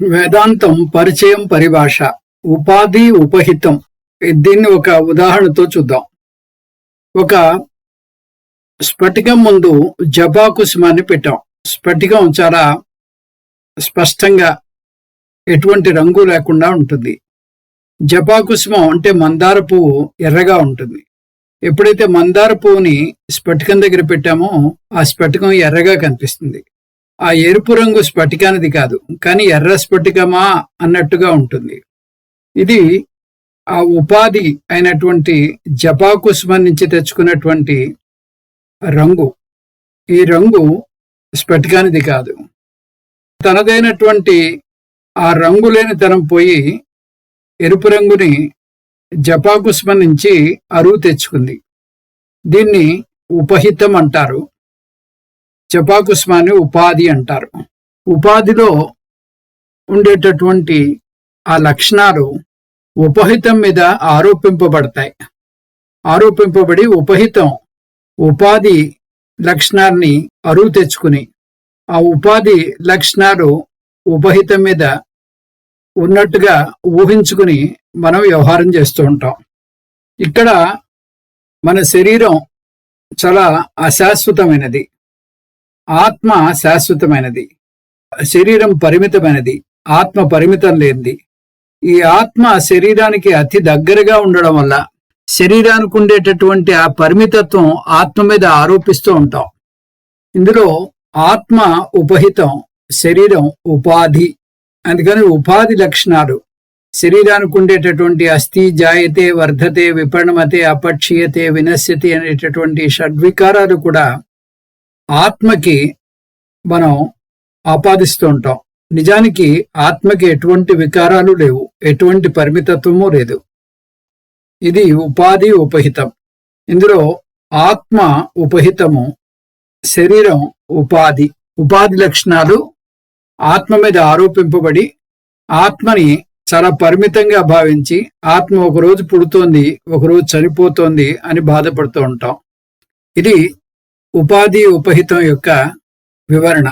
వేదాంతం పరిచయం పరిభాష ఉపాధి ఉపహితం. దీన్ని ఒక ఉదాహరణతో చూద్దాం. ఒక స్ఫటికం ముందు జపాకుసుమాన్ని పెట్టాం. స్ఫటికం చాలా స్పష్టంగా ఎటువంటి రంగు లేకుండా ఉంటుంది. జపాకుసుమం అంటే మందార పువ్వు ఎర్రగా ఉంటుంది. ఎప్పుడైతే మందార పువ్వుని స్ఫటికం దగ్గర పెట్టామో ఆ స్ఫటికం ఎర్రగా కనిపిస్తుంది. ఆ ఎరుపు రంగు స్ఫటికానిది కాదు, కానీ ఎర్ర స్ఫటికమా అన్నట్టుగా ఉంటుంది. ఇది ఆ ఉపాధి అయినటువంటి జపాకుసుమం నుంచి తెచ్చుకున్నటువంటి రంగు. ఈ రంగు స్ఫటికానిది కాదు. తనదైనటువంటి ఆ రంగు లేని తనం పోయి ఎరుపు రంగుని జపాకుసుమం నుంచి అరువు తెచ్చుకుంది. దీన్ని ఉపహితం అంటారు. జపాకుసుమాన్ని ఉపాధి అంటారు. ఉపాధిలో ఉండేటటువంటి ఆ లక్షణాలు ఉపహితం మీద ఆరోపింపబడి ఉపహితం ఉపాధి లక్షణాన్ని అరువు తెచ్చుకుని ఆ ఉపాధి లక్షణాలు ఉపహితం మీద ఉన్నట్టుగా ఊహించుకుని మనం వ్యవహారం చేస్తూ ఉంటాం. ఇక్కడ మన శరీరం చాలా అశాశ్వతమైనది, ఆత్మ శాశ్వతమైనది. శరీరం పరిమితమైనది, ఆత్మ పరిమితం లేనిది. ఈ ఆత్మ శరీరానికి అతి దగ్గరగా ఉండడం వల్ల శరీరానికి ఉండేటటువంటి ఆ పరిమితత్వం ఆత్మ మీద ఆరోపిస్తూ ఉంటాం. ఇందులో ఆత్మ ఉపహితం, శరీరం ఉపాధి. అందుకని ఉపాధి లక్షణాలు శరీరానికి ఉండేటటువంటి అస్థి, జాయతే, వర్ధతే, విపణమతే, అపక్షీయతే, వినశ్యతి అనేటటువంటి షడ్వికారాలు కూడా ఆత్మకి మనం ఆపాదిస్తూ ఉంటాం. నిజానికి ఆత్మకి ఎటువంటి వికారాలు లేవు, ఎటువంటి పరిమితత్వము లేదు. ఇది ఉపాధి ఉపహితం. ఇందులో ఆత్మ ఉపహితము, శరీరం ఉపాధి. ఉపాధి లక్షణాలు ఆత్మ మీద ఆరోపింపబడి ఆత్మని చాలా పరిమితంగా భావించి ఆత్మ ఒకరోజు పుడుతోంది, ఒకరోజు చనిపోతోంది అని బాధపడుతూ ఉంటాం. ఇది ఉపాధి ఉపహితం యొక్క వివరణ.